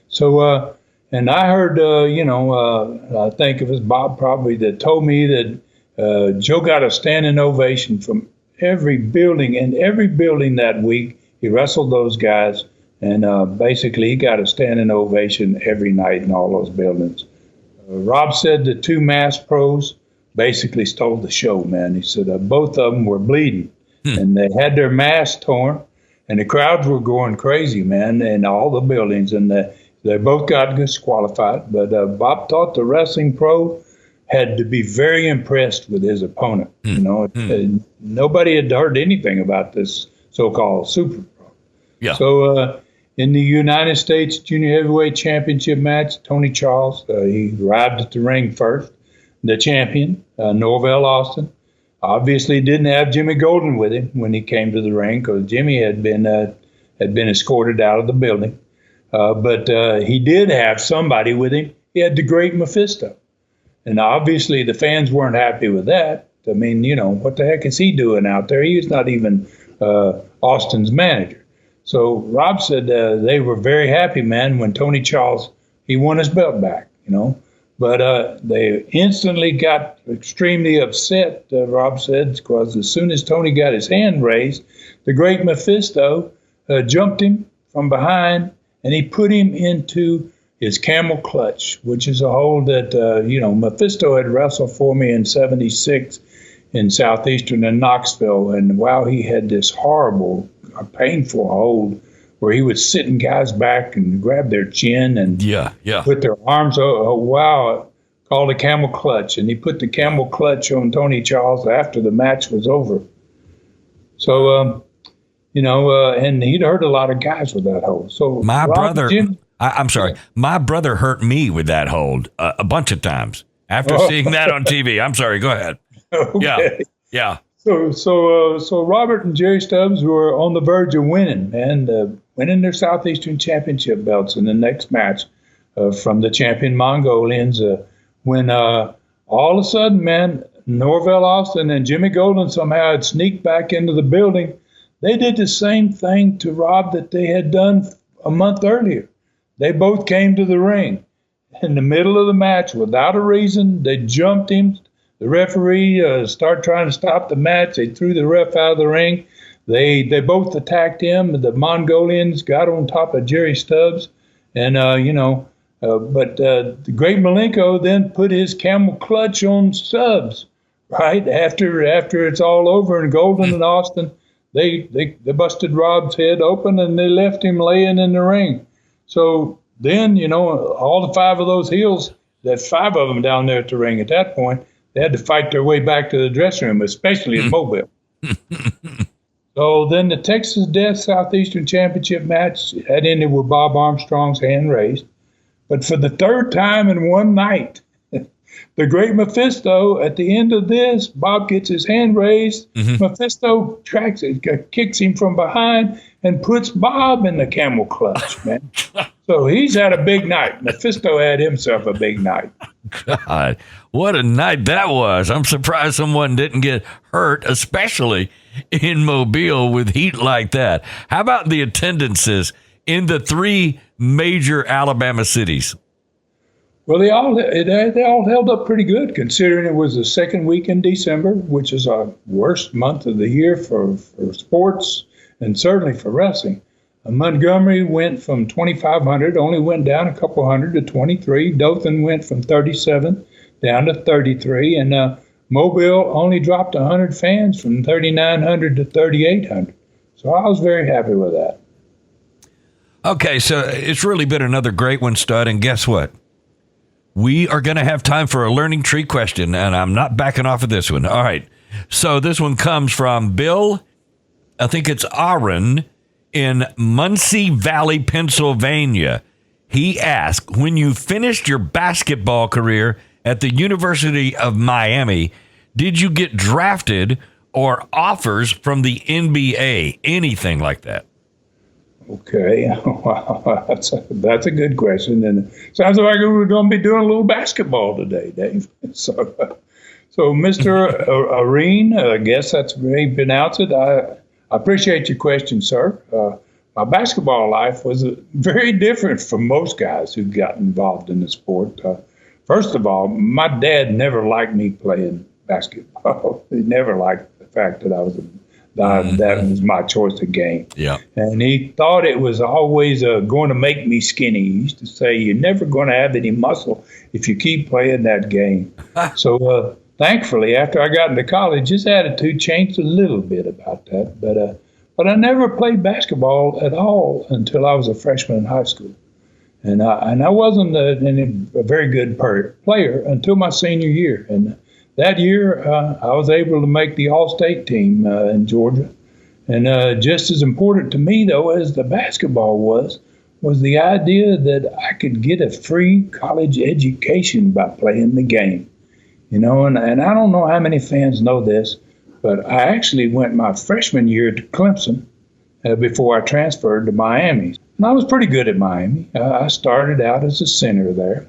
S3: So, and I heard, I think it was Bob probably that told me that Joe got a standing ovation from every building. And every building that week, he wrestled those guys. And basically, he got a standing ovation every night in all those buildings. Rob said the 2 masked pros basically stole the show, man. He said both of them were bleeding, and they had their masks torn, and the crowds were going crazy, man, in all the buildings, and they both got disqualified. But Bob thought the wrestling pro had to be very impressed with his opponent. Nobody had heard anything about this so-called super pro.
S1: Yeah.
S3: So in the United States Junior Heavyweight Championship match, Tony Charles, he arrived at the ring first. The champion, Norvell Austin, obviously didn't have Jimmy Golden with him when he came to the ring because Jimmy had been escorted out of the building. But he did have somebody with him. He had the great Mephisto. And obviously the fans weren't happy with that. I mean, what the heck is he doing out there? He was not even Austin's manager. So Rob said they were very happy, man, when Tony Charles, he won his belt back, But they instantly got extremely upset, Rob said, because as soon as Tony got his hand raised, the great Mephisto jumped him from behind, and he put him into his camel clutch, which is a hold that, Mephisto had wrestled for me in '76 in Southeastern in Knoxville. And wow, he had this horrible, painful hold where he would sit in guys' back and grab their chin and put their arms, called a camel clutch. And he put the camel clutch on Tony Charles after the match was over. So, and he'd hurt a lot of guys with that hold. So
S1: my brother hurt me with that hold a bunch of times after seeing that on TV. I'm sorry, go ahead.
S3: Okay.
S1: Yeah.
S3: So Robert and Jerry Stubbs were on the verge of winning, winning their Southeastern Championship belts in the next match from the champion Mongolians. When all of a sudden, man, Norvell Austin and Jimmy Golden somehow had sneaked back into the building. They did the same thing to Rob that they had done a month earlier. They both came to the ring in the middle of the match without a reason. They jumped him. The referee started trying to stop the match. They threw the ref out of the ring. They both attacked him. The Mongolians got on top of Jerry Stubbs. And, but the great Malenko then put his camel clutch on Stubbs, right? After it's all over, and Golden and Austin, they busted Rob's head open and they left him laying in the ring. So then, all the five of those heels, there's five of them down there at the ring at that point, they had to fight their way back to the dressing room, especially in Mobile. So then the Texas Death Southeastern Championship match had ended with Bob Armstrong's hand raised. But for the third time in one night, the great Mephisto, at the end of this, Bob gets his hand raised. Mephisto kicks him from behind and puts Bob in the camel clutch, man. So he's had a big night. Mephisto had himself a big night.
S1: God, what a night that was. I'm surprised someone didn't get hurt, especially in Mobile with heat like that. How about the attendances in the three major Alabama cities?
S3: Well, they all held up pretty good, considering it was the second week in December, which is our worst month of the year for sports and certainly for wrestling. Montgomery went from 2,500, only went down a couple hundred to 23. Dothan went from 37 down to 33, and Mobile only dropped 100 fans from 3,900 to 3,800. So I was very happy with that.
S1: Okay, so it's really been another great one, Stud, and guess what? We are going to have time for a learning tree question, and I'm not backing off of this one. All right, so this one comes from Bill, I think it's Aaron, in Muncie Valley, Pennsylvania. He asked, when you finished your basketball career at the University of Miami, did you get drafted or offers from the NBA? Anything like that?
S3: Okay, wow, that's a good question, and it sounds like we're going to be doing a little basketball today, Dave. So Mr. Areen, I guess that's the way you pronounce it. I appreciate your question, sir. My basketball life was very different from most guys who got involved in the sport. First of all, my dad never liked me playing basketball. He never liked the fact that that was my choice of game.
S1: Yeah. And
S3: he thought it was always going to make me skinny. He used to say, you're never going to have any muscle if you keep playing that game. So thankfully, after I got into college, his attitude changed a little bit about that. But I never played basketball at all until I was a freshman in high school. And I wasn't a very good player until my senior year. And that year, I was able to make the All-State team in Georgia. And just as important to me, though, as the basketball was the idea that I could get a free college education by playing the game. And I don't know how many fans know this, but I actually went my freshman year to Clemson before I transferred to Miami. And I was pretty good at Miami. I started out as a center there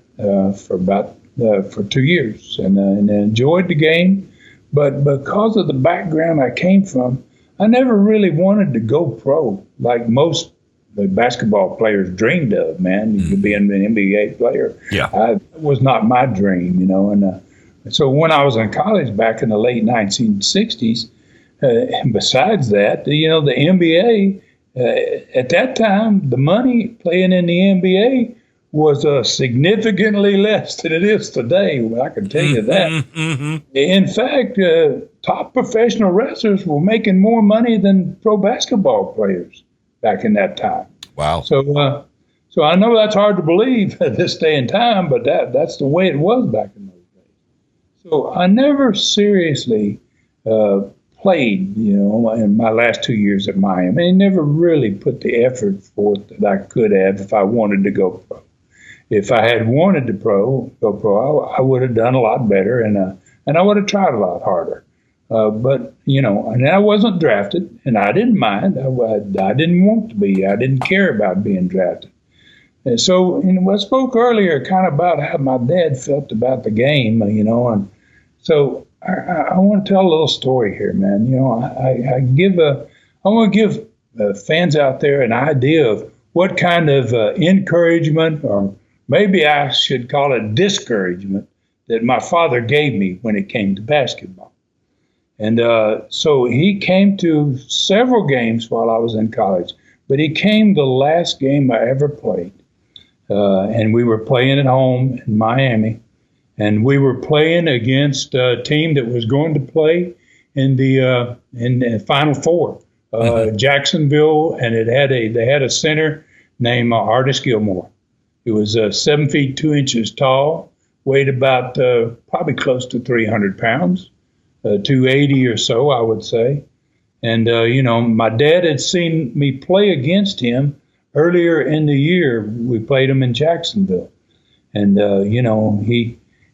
S3: for 2 years and enjoyed the game. But because of the background I came from, I never really wanted to go pro like most the basketball players dreamed of, man. You could be an NBA player.
S1: Yeah.
S3: It was not my dream, And so when I was in college back in the late 1960s, and besides that, the NBA, at that time, the money playing in the NBA was significantly less than it is today. Well, I can tell you that.
S1: Mm-hmm.
S3: In fact, top professional wrestlers were making more money than pro basketball players back in that time.
S1: Wow.
S3: So I know that's hard to believe at this day and time, but that's the way it was back in those days. So I never seriously played, in my last 2 years at Miami. I never really put the effort forth that I could have if I wanted to go pro. If I had wanted to go pro, I would have done a lot better, and I would have tried a lot harder. But and I wasn't drafted, and I didn't mind. I didn't want to be. I didn't care about being drafted. And so, I spoke earlier kind of about how my dad felt about the game, and so I want to tell a little story here, man. I want to give fans out there an idea of what kind of encouragement, or maybe I should call it discouragement, that my father gave me when it came to basketball. And so he came to several games while I was in college, but he came the last game I ever played. And we were playing at home in Miami, and we were playing against a team that was going to play in the Final Four, Jacksonville, and they had a center named Artis Gilmore. He was 7 feet 2 inches tall, weighed about probably close to 300 pounds, 280 or so, I would say. And, my dad had seen me play against him earlier in the year. We played him in Jacksonville. And,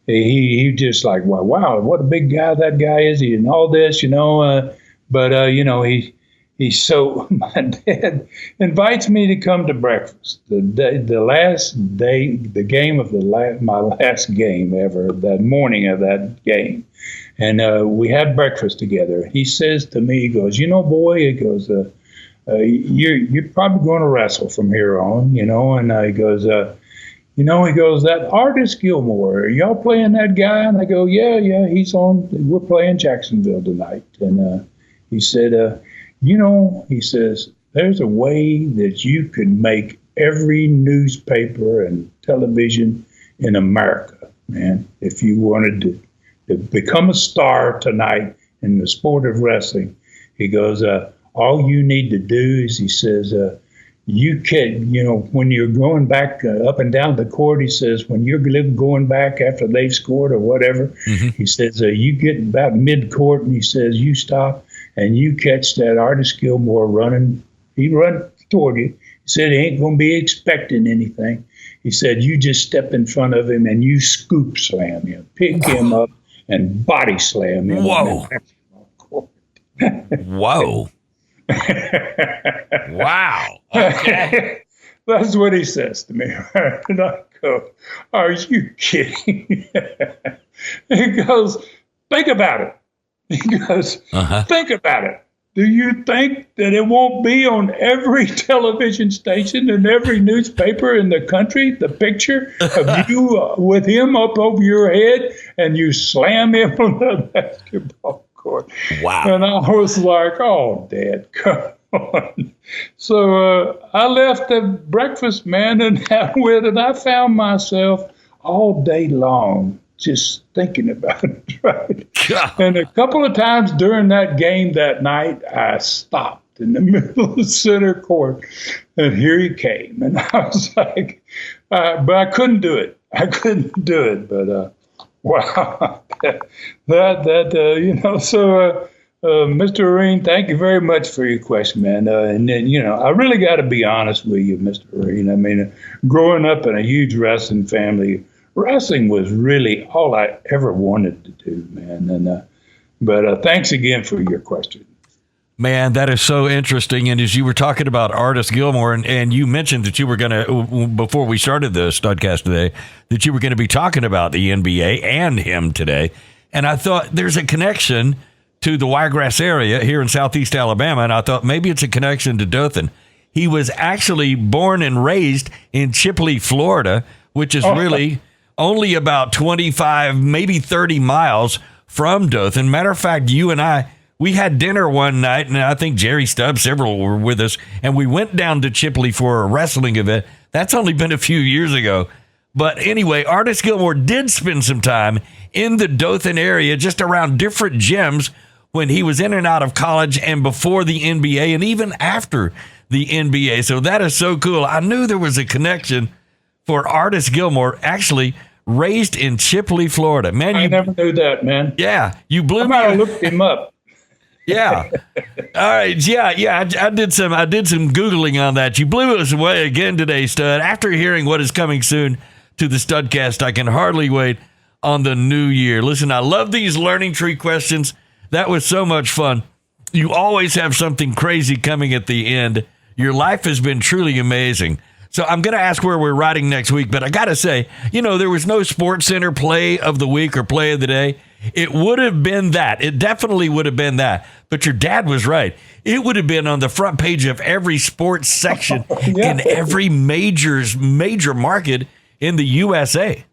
S3: he just like, wow, what a big guy that guy is, and all this, so my dad invites me to come to breakfast. The last day, the game of my last game ever, that morning of that game. And we had breakfast together. He says to me, he goes, boy, he goes, you're probably going to wrestle from here on, and he goes, that Artis Gilmore, are y'all playing that guy? And I go, yeah, he's on. We're playing Jacksonville tonight. And he said, he says, there's a way that you can make every newspaper and television in America, man, if you wanted to become a star tonight in the sport of wrestling. He goes, all you need to do is, he says, you can, when you're going back up and down the court, he says, when you're going back after they've scored or whatever, he says, you get about mid-court, and he says, you stop and you catch that Artis Gilmore running. He runs toward you. He said he ain't going to be expecting anything. He said, you just step in front of him and you scoop slam him, pick him up, and body slam him.
S1: Whoa. Whoa. Wow. Okay.
S3: That's what he says to me. And I go, are you kidding? He goes, think about it. He goes, think about it. Do you think that it won't be on every television station and every newspaper in the country, the picture of you with him up over your head and you slam him on the basketball court?
S1: Wow.
S3: And I was like, oh, Dad, come on. So I left the breakfast, man, and I went, and I found myself all day long just thinking about it, right?
S1: God.
S3: And a couple of times during that game that night, I stopped in the middle of the center court, and here he came. And I was like, but I couldn't do it. But wow, so Mr. Areen, thank you very much for your question, man. And then, I really got to be honest with you, Mr. Areen. I mean, growing up in a huge wrestling family, wrestling was really all I ever wanted to do, man. But thanks again for your question.
S1: Man, that is so interesting. And as you were talking about Artis Gilmore, and you mentioned that you were going to, before we started the Studcast today, that you were going to be talking about the NBA and him today. And I thought there's a connection to the Wiregrass area here in Southeast Alabama, and I thought maybe it's a connection to Dothan. He was actually born and raised in Chipley, Florida, which is really only about 25, maybe 30 miles from Dothan. Matter of fact, you and I, we had dinner one night, and I think Jerry Stubbs, several were with us, and we went down to Chipley for a wrestling event. That's only been a few years ago. But anyway, Artis Gilmore did spend some time in the Dothan area, just around different gyms, when he was in and out of college and before the NBA and even after the NBA. So that is so cool. I knew there was a connection for Artis Gilmore, actually raised in Chipley, Florida. Man,
S3: I never knew that, man.
S1: Yeah, you blew me.
S3: I looked him up.
S1: Yeah. All right. Yeah. I did some Googling on that. You blew us away again today, Stud. After hearing what is coming soon to the Studcast, I can hardly wait on the new year. Listen, I love these learning tree questions. That was so much fun. You always have something crazy coming at the end. Your life has been truly amazing. So I'm going to ask where we're riding next week, but I got to say, there was no Sports Center play of the week or play of the day. It would have been that. It definitely would have been that. But your dad was right. It would have been on the front page of every sports section in every major market in the USA.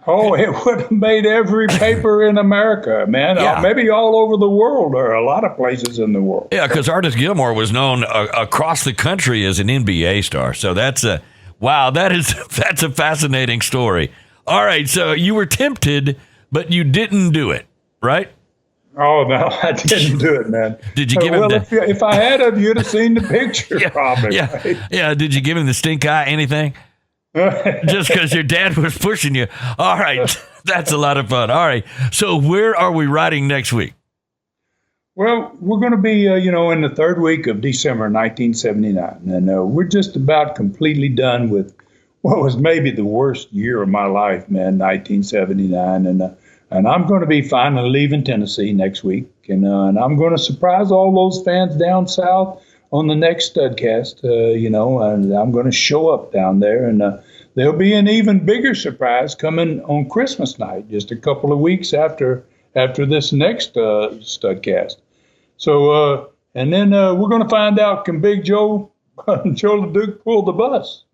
S3: Oh, it would have made every paper in America, man.
S1: Yeah.
S3: Maybe all over the world, or a lot of places in the world.
S1: Yeah, because Artis Gilmore was known across the country as an NBA star. So that's a fascinating story. All right, so you were tempted, but you didn't do it, right?
S3: Oh, no, I didn't do it, man.
S1: Did you give him
S3: if I had him, you'd have seen the picture, probably.
S1: Yeah,
S3: right?
S1: yeah. Did you give him the stink eye, anything? Just because your dad was pushing you. All right. That's a lot of fun. All right. So where are we riding next week?
S3: Well, we're going to be, in the third week of December 1979. And we're just about completely done with what was maybe the worst year of my life, man, 1979. And I'm going to be finally leaving Tennessee next week. And I'm going to surprise all those fans down south on the next Studcast, and I'm going to show up down there, and there'll be an even bigger surprise coming on Christmas night, just a couple of weeks after this next Studcast. So, and then we're going to find out, can Big Joe Leduc pull the bus?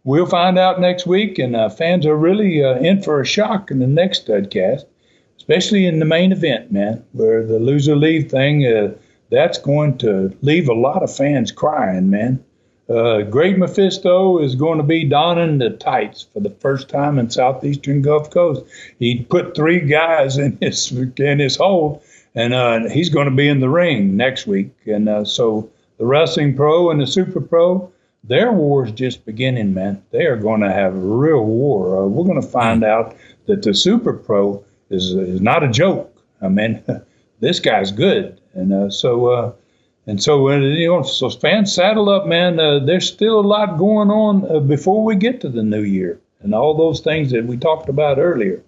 S3: We'll find out next week, and fans are really in for a shock in the next Studcast, especially in the main event, man, where the loser leave thing. That's going to leave a lot of fans crying, man. Great Mephisto is going to be donning the tights for the first time in Southeastern Gulf Coast. He put 3 guys in his hold, and he's going to be in the ring next week. And so the Wrestling Pro and the Super Pro, their war's just beginning, man. They are going to have a real war. We're going to find out that the Super Pro is not a joke. I mean, this guy's good. And so fans saddle up, man. There's still a lot going on before we get to the new year and all those things that we talked about earlier.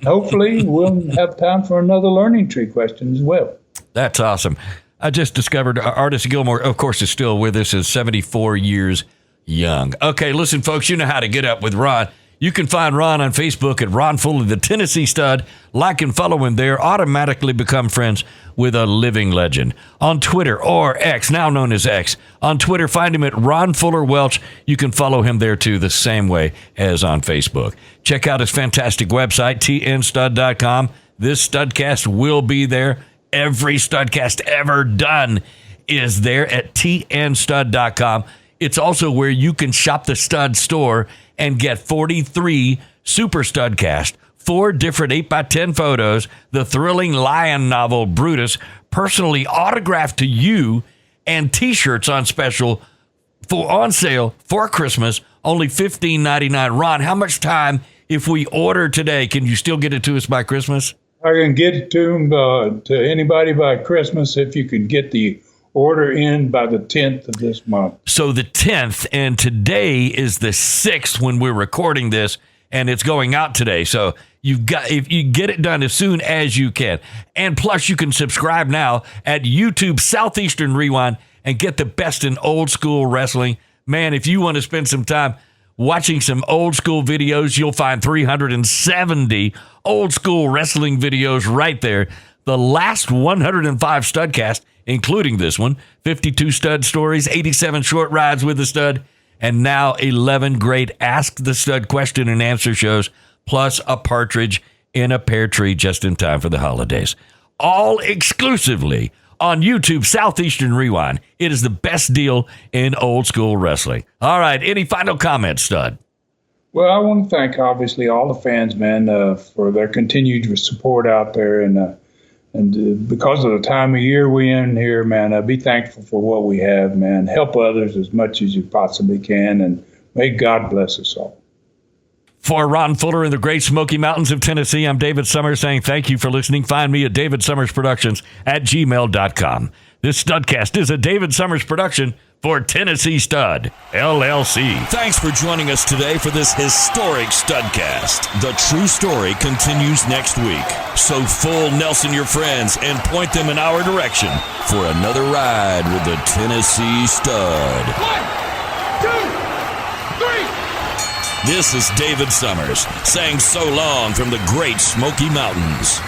S3: Hopefully, we'll have time for another learning tree question as well.
S1: That's awesome. I just discovered Artis Gilmore, of course, is still with us, is 74 years young. Okay, listen, folks, you know how to get up with Ron. You can find Ron on Facebook at Ron Fuller, the Tennessee Stud. Like and follow him there. Automatically become friends with a living legend. On Twitter, or X, now known as X. On Twitter, find him at Ron Fuller Welch. You can follow him there, too, the same way as on Facebook. Check out his fantastic website, tnstud.com. This Studcast will be there. Every Studcast ever done is there at tnstud.com. It's also where you can shop the Stud store and get 43 Super Studcast, 4 different 8x10 photos, the thrilling lion novel Brutus, personally autographed to you, and T-shirts on sale for Christmas, only $15.99. Ron, how much time, if we order today, can you still get it to us by Christmas?
S3: I can get it to them, to anybody by Christmas if you could get the order in by the 10th of this month.
S1: So the 10th, and today is the 6th when we're recording this, and it's going out today. So if you get it done as soon as you can. And plus, you can subscribe now at YouTube Southeastern Rewind and get the best in old school wrestling. Man, if you want to spend some time watching some old school videos, you'll find 370 old school wrestling videos right there. The last 105 Studcast, including this one, 52 stud stories, 87 short rides with the stud, and now 11 great Ask the Stud question and answer shows, plus a partridge in a pear tree just in time for the holidays. All exclusively on YouTube Southeastern Rewind. It is the best deal in old school wrestling. All right, any final comments, Stud?
S3: Well, I want to thank, obviously, all the fans, man, for their continued support out there. And because of the time of year we're in here, man, be thankful for what we have, man. Help others as much as you possibly can, and may God bless us all.
S1: For Ron Fuller in the Great Smoky Mountains of Tennessee, I'm David Summers saying thank you for listening. Find me at davidsummersproductions@gmail.com. This Studcast is a David Summers production for Tennessee Stud, LLC.
S4: Thanks for joining us today for this historic Studcast. The true story continues next week. So full Nelson your friends and point them in our direction for another ride with the Tennessee Stud.
S2: 1, 2, 3.
S4: This is David Summers saying so long from the Great Smoky Mountains.